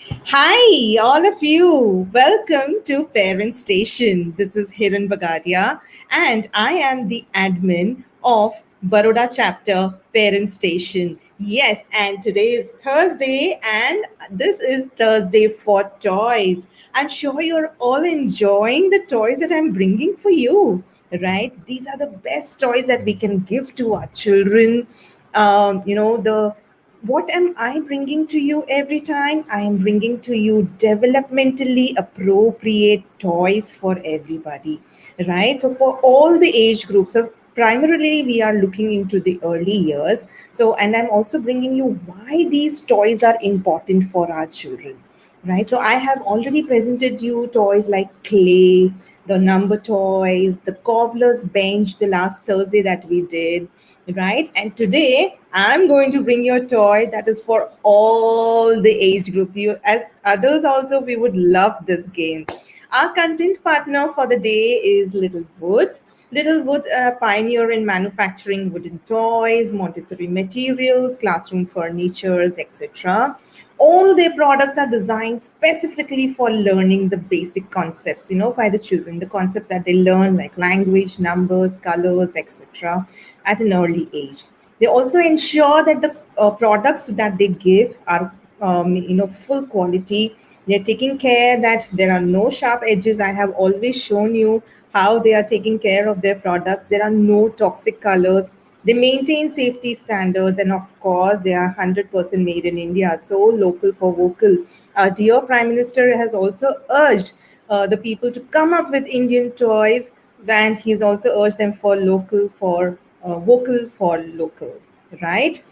Hi, all of you. Welcome to Parent Station. This is Hiran Bagadia, and I am the admin of Baroda Chapter Parent Station. Yes, and today is Thursday, and this is Thursday for Toys. I'm sure you're all enjoying the toys that I'm bringing for you, right? These are the best toys that we can give to our children. The what am I bringing to you every time? I am bringing to you developmentally appropriate toys for everybody, right? So, for all the age groups. So, primarily, we are looking into the early years. So, and I'm also bringing you why these toys are important for our children, right? So, I have already presented you toys like clay, the number toys, the cobbler's bench the last Thursday that we did, right? And today I'm going to bring you a toy that is for all the age groups. You, as adults, also, we would love this game. Our content partner for the day is Little Woods. Little Woods are a pioneer in manufacturing wooden toys, Montessori materials, classroom furnitures, etc. All their products are designed specifically for learning the basic concepts, by the children, the concepts that they learn like language, numbers, colors, etc. at an early age. They also ensure that the products that they give are, full quality. They're taking care that there are no sharp edges. I have always shown you how they are taking care of their products. There are no toxic colors. They maintain safety standards, and of course, they are 100% made in India. So local for vocal. Our dear Prime Minister has also urged the people to come up with Indian toys, and he's also urged them for local for vocal for local, right?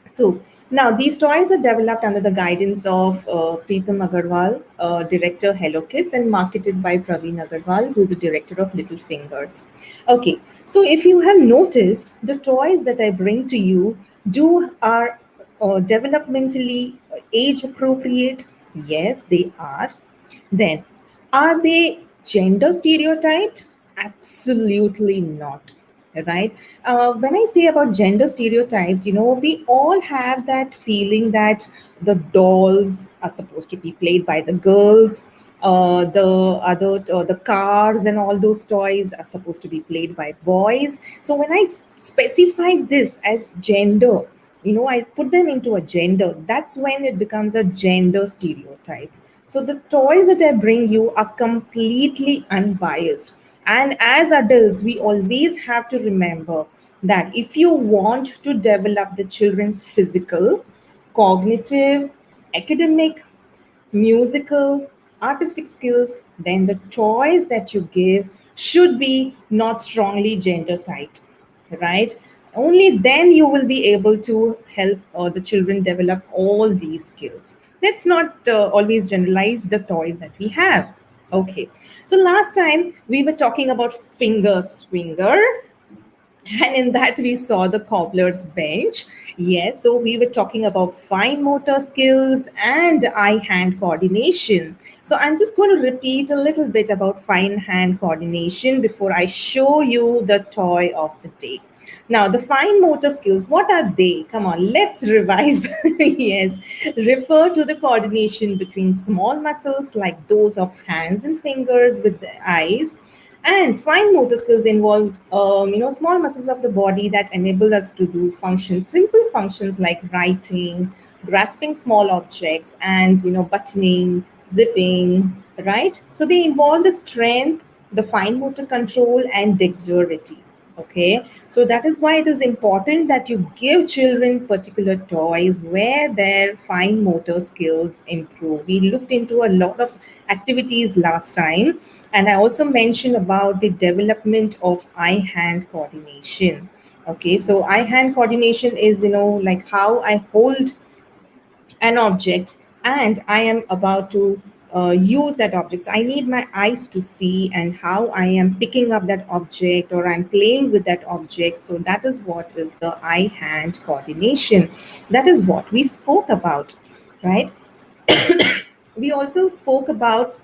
So now these toys are developed under the guidance of Preetham Agarwal, director Hello Kids, and marketed by Praveen Agarwal, who is the director of Littlefingers. Okay, so if you have noticed, the toys that I bring to you do are developmentally age appropriate. Yes, they are. Then, are they gender stereotyped? Absolutely not. Right? When I say about gender stereotypes, we all have that feeling that the dolls are supposed to be played by the girls, the cars and all those toys are supposed to be played by boys. So when I specify this as gender, I put them into a gender. That's when it becomes a gender stereotype. So the toys that I bring you are completely unbiased. And as adults, we always have to remember that if you want to develop the children's physical, cognitive, academic, musical, artistic skills, then the toys that you give should be not strongly gender tight, right? Only then you will be able to help the children develop all these skills. Let's not always generalize the toys that we have. Okay, so last time we were talking about finger swinger, and in that we saw the cobbler's bench. Yes, so we were talking about fine motor skills and eye hand coordination. So I'm just going to repeat a little bit about fine hand coordination before I show you the toy of the day. Now, the fine motor skills, what are they? Come on, let's revise. Yes, refer to the coordination between small muscles like those of hands and fingers with the eyes, and fine motor skills involve, small muscles of the body that enable us to do functions, simple functions like writing, grasping small objects, and buttoning, zipping, right? So they involve the strength, the fine motor control, and dexterity. Okay, so that is why it is important that you give children particular toys where their fine motor skills improve. We looked into a lot of activities last time, and I also mentioned about the development of eye hand coordination. Okay, so eye hand coordination is, like how I hold an object and I am about to use that object. So I need my eyes to see and how I am picking up that object or I'm playing with that object. So that is what is the eye hand coordination. That is what we spoke about, right? We also spoke about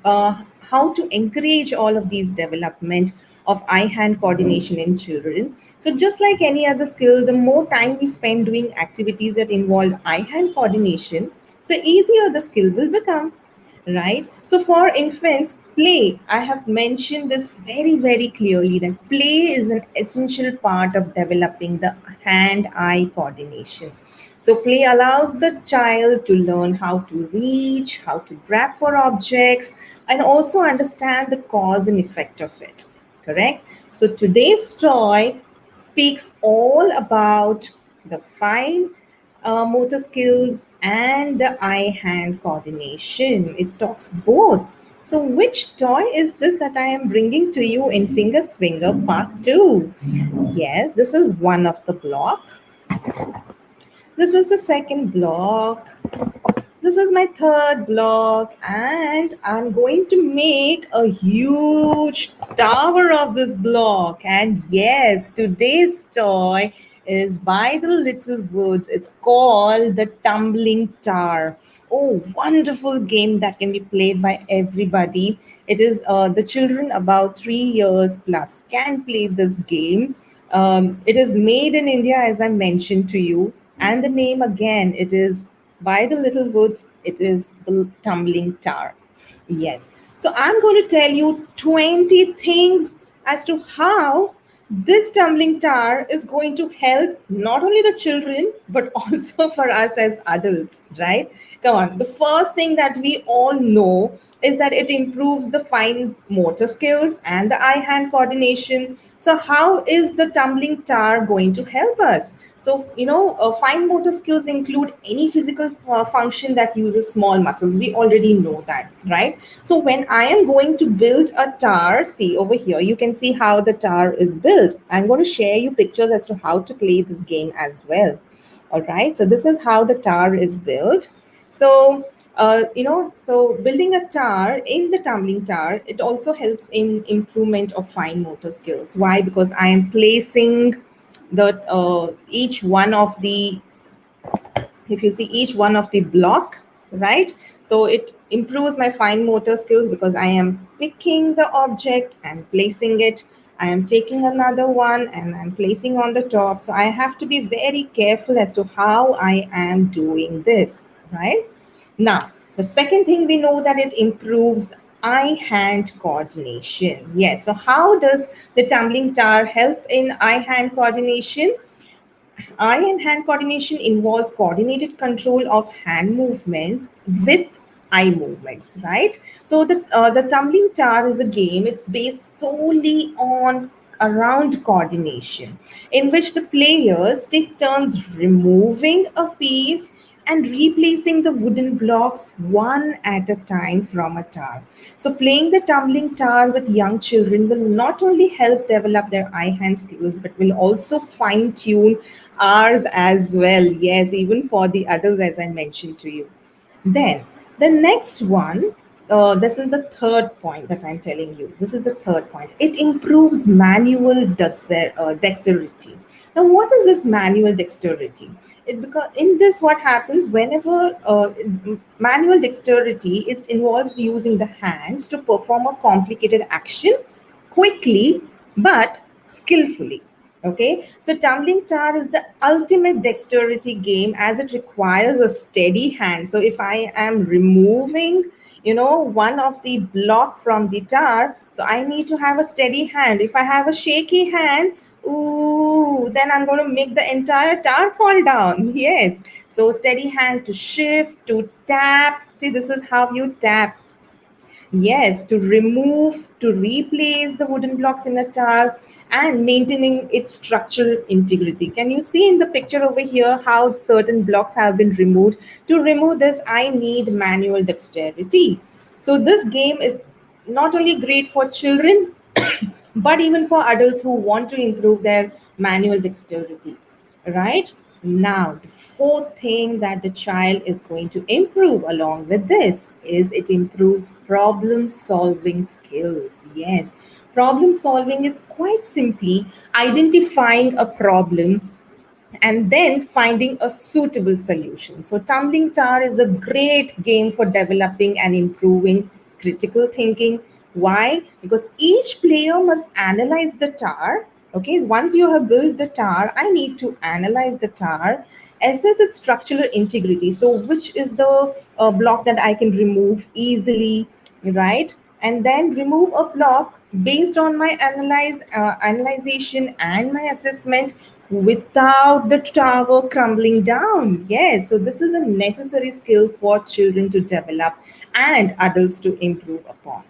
how to encourage all of these development of eye-hand coordination in children. So just like any other skill, the more time we spend doing activities that involve eye-hand coordination, the easier the skill will become, right? So for infants, play, I have mentioned this very, very clearly, that play is an essential part of developing the hand eye coordination. So play allows the child to learn how to reach, how to grab for objects, and also understand the cause and effect of it. Correct? So today's toy speaks all about the fine motor skills and the eye hand coordination. It talks both. So, which toy is this that I am bringing to you in Finger Swinger Part 2? Yes, this is one of the block. This is the second block. This is my third block, and I'm going to make a huge tower of this block. And yes, today's toy is by the Little Woods. It's called the Tumbling Tar. Oh, wonderful game that can be played by everybody. It is the children about 3 years plus can play this game. It is made in India, as I mentioned to you, and the name again, it is by the Little Woods, it is the Tumbling Tar. Yes. So I'm going to tell you 20 things as to how this tumbling tar is going to help not only the children but also for us as adults, right? Come on. The first thing that we all know is that it improves the fine motor skills and the eye hand coordination. So, how is the tumbling tar going to help us? So, fine motor skills include any physical function that uses small muscles. We already know that, right? So, when I am going to build a tar, see over here, you can see how the tar is built. I'm going to share you pictures as to how to play this game as well. All right. So, this is how the tar is built. So, so building a tar in the tumbling tar, it also helps in improvement of fine motor skills. Why? Because I am placing the each one of the, if you see each one of the block, right? So it improves my fine motor skills because I am picking the object and placing it. I am taking another one and I'm placing on the top. So I have to be very careful as to how I am doing this, right? Now, the second thing, we know that it improves eye hand coordination. Yes. So how does the tumbling tar help in eye hand coordination? Eye and hand coordination involves coordinated control of hand movements with eye movements, right? So the tumbling tar is a game. It's based solely on around coordination, in which the players take turns removing a piece and replacing the wooden blocks one at a time from a tar. So, playing the tumbling tar with young children will not only help develop their eye hand skills, but will also fine tune ours as well. Yes, even for the adults, as I mentioned to you. Then the next one, this is the third point that I'm telling you. This is the third point. It improves manual dexterity. Now, what is this manual dexterity? It, because in this, what happens whenever manual dexterity is involves using the hands to perform a complicated action quickly but skillfully. Okay, so tumbling tar is the ultimate dexterity game as it requires a steady hand. So if I am removing, one of the block from the tar, so I need to have a steady hand. If I have a shaky hand, ooh, then I'm going to make the entire tar fall down. Yes, so steady hand to shift, to tap. See, this is how you tap. Yes, to remove, to replace the wooden blocks in a tower and maintaining its structural integrity. Can you see in the picture over here how certain blocks have been removed? To remove this, I need manual dexterity. So this game is not only great for children, but even for adults who want to improve their manual dexterity, right? Now, the fourth thing that the child is going to improve along with this is it improves problem solving skills. Yes, problem solving is quite simply identifying a problem and then finding a suitable solution. So, Tumbling Tar is a great game for developing and improving critical thinking. Why? Because each player must analyze the tar. Okay, once you have built the tar, I need to analyze the tar assess its structural integrity. So, which is the block that I can remove easily, right? And then remove a block based on my analyzation and my assessment without the tower crumbling down. Yes, so this is a necessary skill for children to develop and adults to improve upon.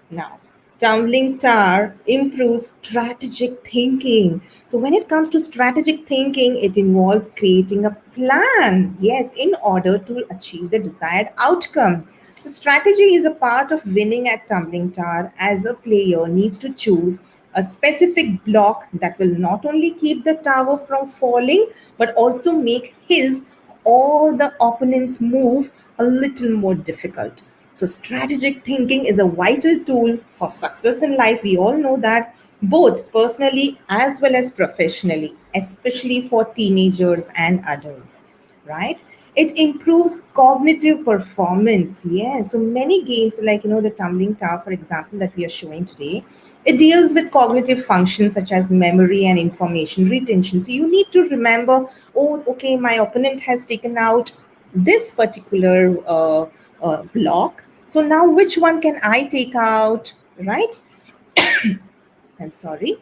Now, tumbling tar improves strategic thinking. So, when it comes to strategic thinking, it involves creating a plan, yes, in order to achieve the desired outcome. So, strategy is a part of winning at tumbling tar, as a player needs to choose a specific block that will not only keep the tower from falling but also make his or the opponent's move a little more difficult. So, strategic thinking is a vital tool for success in life. We all know that, both personally as well as professionally, especially for teenagers and adults, right? It improves cognitive performance. Yeah, so many games, like the tumbling tower, for example, that we are showing today, it deals with cognitive functions such as memory and information retention. So you need to remember, oh, okay, my opponent has taken out this particular block. So now which one can I take out, right? I'm sorry.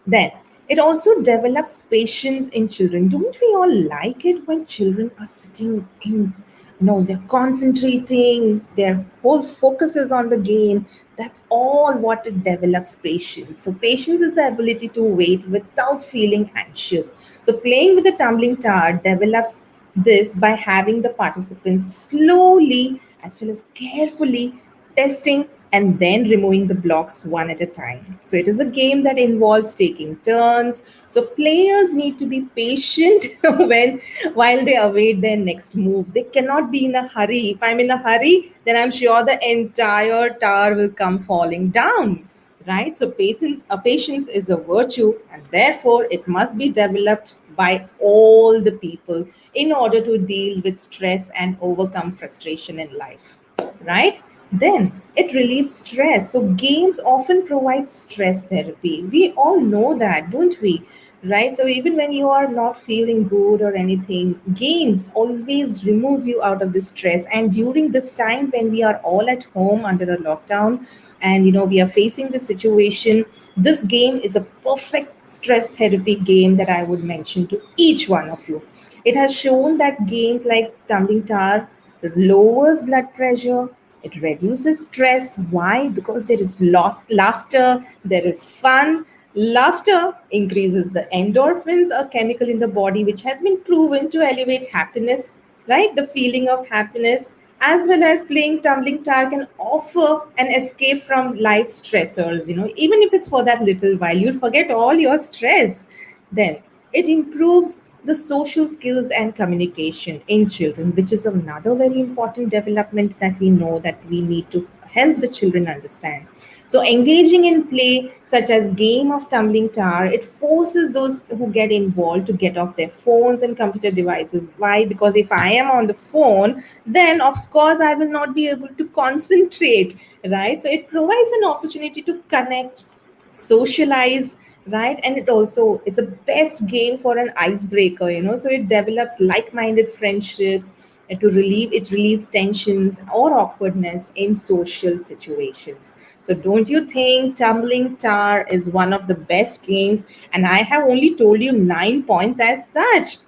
Then it also develops patience in children. Don't we all like it when children are sitting in, they're concentrating, their whole focus is on the game. That's all what it develops patience. So, patience is the ability to wait without feeling anxious. So, playing with the tumbling tower develops this by having the participants slowly as well as carefully testing and then removing the blocks one at a time. So it is a game that involves taking turns. So players need to be patient when while they await their next move. They cannot be in a hurry. If I'm in a hurry, then I'm sure the entire tower will come falling down. Right? So patience is a virtue, and therefore it must be developed by all the people in order to deal with stress and overcome frustration in life, right? Then it relieves stress. So games often provide stress therapy. We all know that, don't we? Right? So even when you are not feeling good or anything, games always removes you out of the stress. And during this time when we are all at home under a lockdown, and we are facing the situation, this game is a perfect stress therapy game that I would mention to each one of you. It has shown that games like tumbling tar lowers blood pressure, it reduces stress. Why? Because there is laughter, there is fun. Laughter increases the endorphins, a chemical in the body which has been proven to elevate happiness, right? The feeling of happiness, as well as playing tumbling tar can offer an escape from life stressors. Even if it's for that little while, you'll forget all your stress. Then it improves the social skills and communication in children, which is another very important development that we know that we need to help the children understand. So engaging in play such as game of tumbling tar, it forces those who get involved to get off their phones and computer devices. Why? Because if I am on the phone, then of course I will not be able to concentrate, right? So it provides an opportunity to connect, socialize, right? And it's a best game for an icebreaker, so it develops like-minded friendships, and it relieves tensions or awkwardness in social situations. So don't you think tumbling tar is one of the best games? And I have only told you 9 points as such.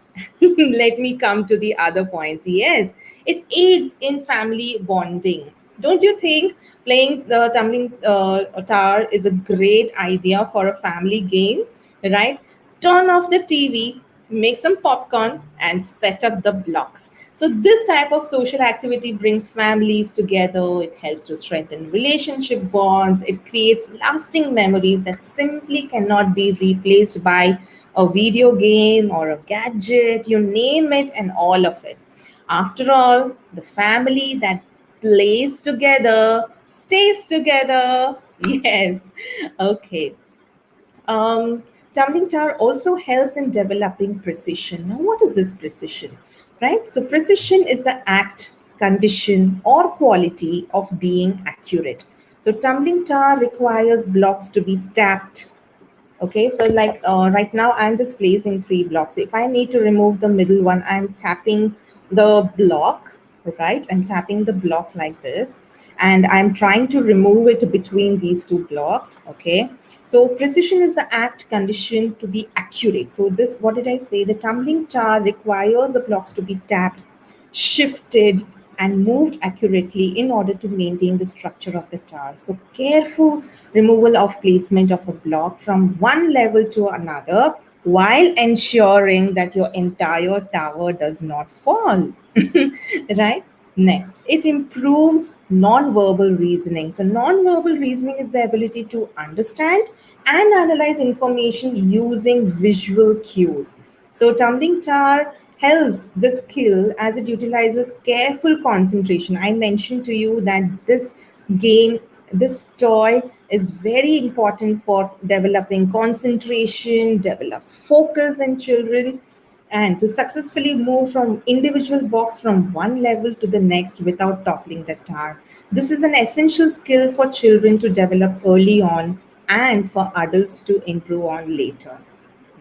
Let me come to the other points. Yes, it aids in family bonding. Don't you think playing the tumbling tar is a great idea for a family game, right? Turn off the TV, make some popcorn, and set up the blocks. So, this type of social activity brings families together. It helps to strengthen relationship bonds. It creates lasting memories that simply cannot be replaced by a video game or a gadget, you name it, and all of it. After all, the family that plays together stays together. Yes. Okay. Tumbling tar also helps in developing precision. Now, what is this precision? Right? So, precision is the act, condition, or quality of being accurate. So, tumbling tar requires blocks to be tapped, Okay, so like right now I'm just placing three blocks. If I need to remove the middle one, I'm tapping the block, right? I'm tapping the block like this, and I'm trying to remove it between these two blocks. Okay, so precision is the act conditioned to be accurate. So this, what did I say? The tumbling tar requires the blocks to be tapped, shifted, and moved accurately in order to maintain the structure of the tower. So, careful removal of placement of a block from one level to another while ensuring that your entire tower does not fall. Right? Next, it improves non-verbal reasoning. So, non-verbal reasoning is the ability to understand and analyze information using visual cues. So, tumbling tar helps the skill as it utilizes careful concentration. I mentioned to you that this game, this toy is very important for developing concentration, develops focus in children, and to successfully move from individual box from one level to the next without toppling the tower. This is an essential skill for children to develop early on and for adults to improve on later,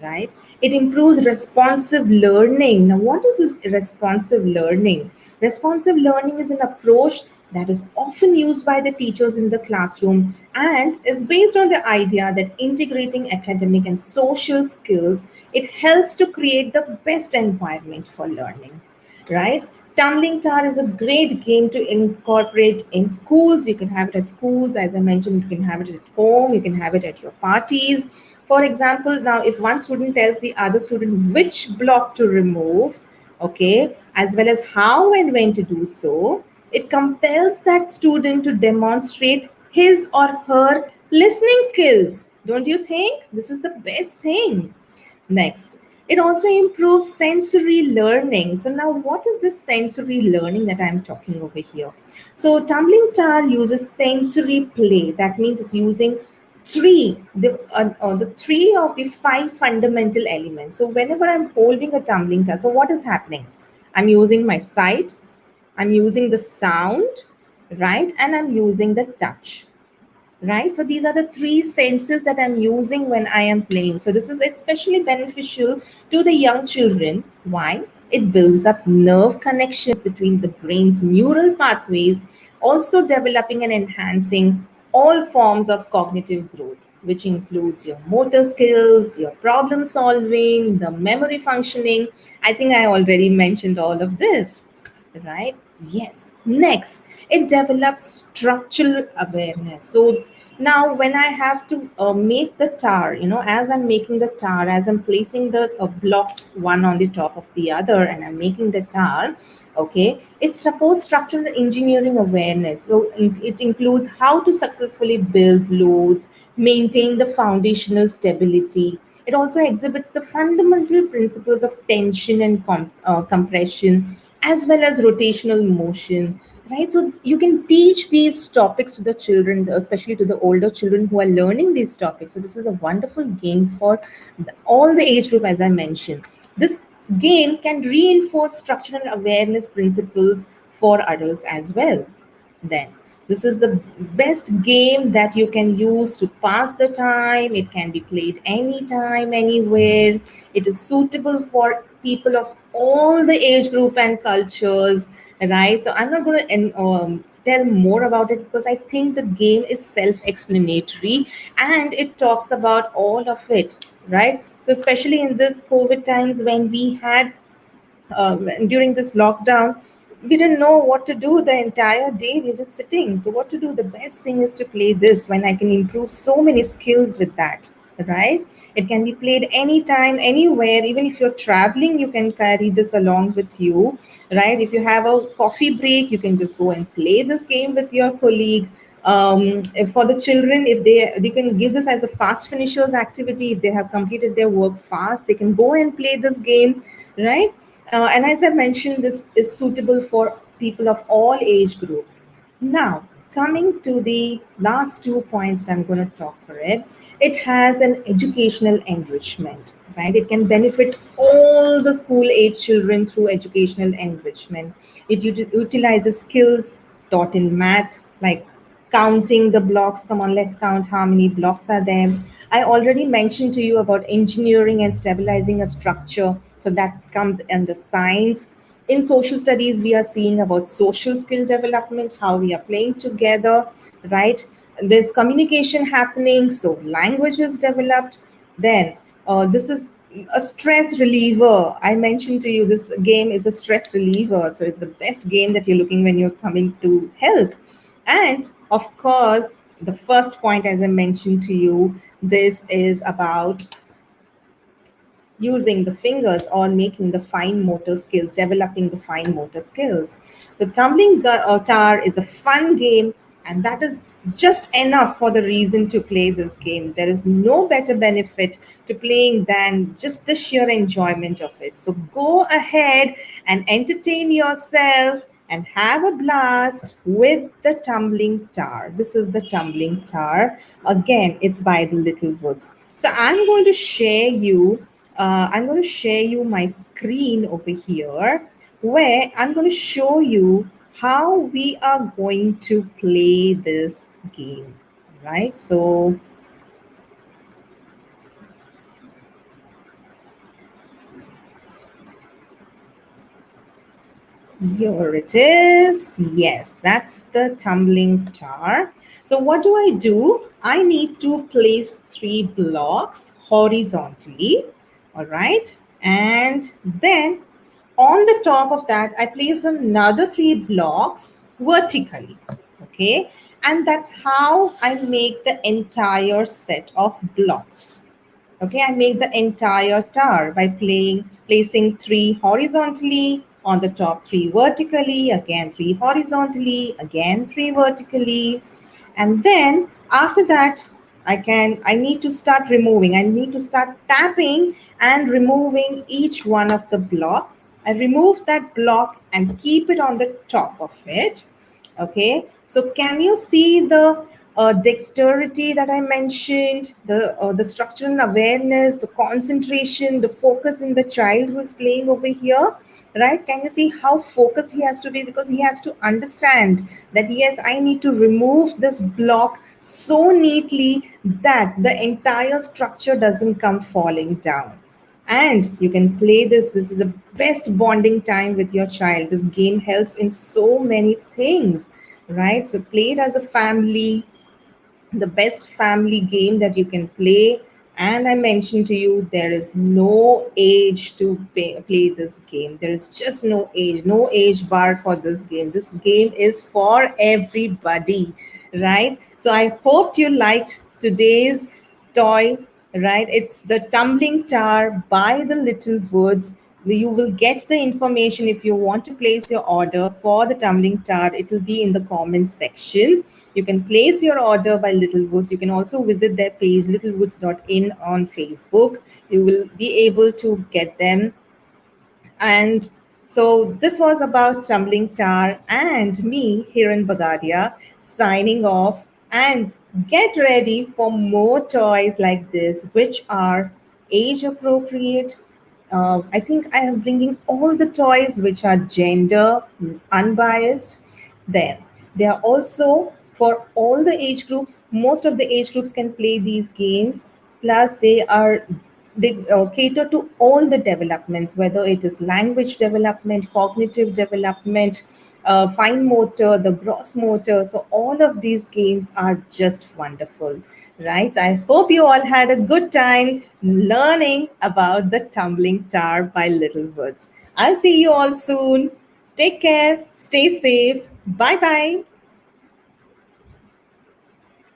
right? It improves responsive learning. Now, what is this responsive learning? Responsive learning is an approach that is often used by the teachers in the classroom and is based on the idea that integrating academic and social skills, it helps to create the best environment for learning, right? Tumbling tar is a great game to incorporate in schools. You can have it at schools, as I mentioned, you can have it at home, you can have it at your parties. For example, now if one student tells the other student which block to remove, okay, as well as how and when to do so, it compels that student to demonstrate his or her listening skills. Don't you think? This is the best thing. Next, it also improves sensory learning. So, now what is this sensory learning that I'm talking over here? So, tumbling tar uses sensory play. That means it's using the three of the five fundamental elements. So, whenever I'm holding a tumbling tar, so what is happening? I'm using my sight, I'm using the sound, right? And I'm using the touch, right? So these are the three senses that I'm using when I am playing. So this is especially beneficial to the young children. Why? It builds up nerve connections between the brain's neural pathways, also developing and enhancing all forms of cognitive growth, which includes your motor skills, your problem solving, the memory functioning. I think I already mentioned all of this, right? Yes. Next, it develops structural awareness. So now when I have to make the tar, as I'm making the tar, as I'm placing the blocks one on the top of the other, and I'm making the tar, okay, it supports structural engineering awareness. So it includes how to successfully build loads, maintain the foundational stability. It also exhibits the fundamental principles of tension and compression, as well as rotational motion, right? So you can teach these topics to the children, especially to the older children who are learning these topics. So this is a wonderful game for all the age group, as I mentioned. This game can reinforce structural awareness principles for adults as well. Then this is the best game that you can use to pass the time. It can be played anytime, anywhere. It is suitable for people of all the age group and cultures, right? So I'm not going to tell more about it because I think the game is self-explanatory and it talks about all of it, right? So especially in this COVID times when we had during this lockdown, we didn't know what to do the entire day. We were just sitting. So, what to do? The best thing is to play this when I can improve so many skills with that, right? It can be played anytime, anywhere. Even if you're traveling, you can carry this along with you, right? If you have a coffee break, you can just go and play this game with your colleague. For the children, if they can give this as a fast finishers activity. If they have completed their work fast, they can go and play this game, right? And as I mentioned, this is suitable for people of all age groups. Now, coming to the last 2 points that I'm going to talk for it, it has an educational enrichment, right? It can benefit all the school age children through educational enrichment. It utilizes skills taught in math, like counting the blocks. Come on, let's count how many blocks are there. I already mentioned to you about engineering and stabilizing a structure. So that comes under science. In social studies, we are seeing about social skill development, how we are playing together, right? There's communication happening, so language is developed. Then this is a stress reliever. I mentioned to you this game is a stress reliever, so it's the best game that you're looking when you're coming to health. And of course, the first point, as I mentioned to you, this is about using the fingers or making the fine motor skills, developing the fine motor skills. So, Tar is a fun game, and that is just enough for the reason to play this game. There is no better benefit to playing than just the sheer enjoyment of it. So, go ahead and entertain yourself and have a blast with the Tumbling Tar. This is the Tumbling Tar. Again, it's by the Little Woods. So I'm going to share you my screen over here where I'm going to show you how we are going to play this game, right? So here it is. Yes, that's the tumbling tar. So what do? I need to place 3 blocks horizontally, all right? And then on the top of that, I place another 3 blocks vertically, okay? And that's how I make the entire set of blocks. Okay, I make the entire tower by placing 3 horizontally, on the top 3 vertically, again 3 horizontally, again 3 vertically. And then after that, I need to start removing. I need to start tapping and removing each one of the block. I remove that block and keep it on the top of it. Okay, so can you see the dexterity that I mentioned, the structural awareness, the concentration, the focus in the child who is playing over here, right? Can you see how focused he has to be, because he has to understand that yes, I need to remove this block so neatly that the entire structure doesn't come falling down. And you can play this is the best bonding time with your child. This game helps in so many things, right? So play it as a family, the best family game that you can play. And I mentioned to you, there is no age to play this game. There is just no age bar for this game. This game is for everybody, right? So I hope you liked today's toy, right? It's the Tumbling Tar by the Little Woods. You will get the information if you want to place your order for the Tumbling Tar. It will be in the comments section. You can place your order by Little Woods. You can also visit their page, littlewoods.in on Facebook. You will be able to get them. And so this was about Tumbling Tar and me, Hiran Bagadia, signing off. And get ready for more toys like this, which are age appropriate. I think I am bringing all the toys which are gender unbiased. Then they are also for all the age groups. Most of the age groups can play these games. Plus, they cater to all the developments, whether it is language development, cognitive development, fine motor, the gross motor. So all of these games are just wonderful, right? I hope you all had a good time learning about the Tumbling Tar by Little Woods. I'll see you all soon. Take care. Stay safe. Bye bye.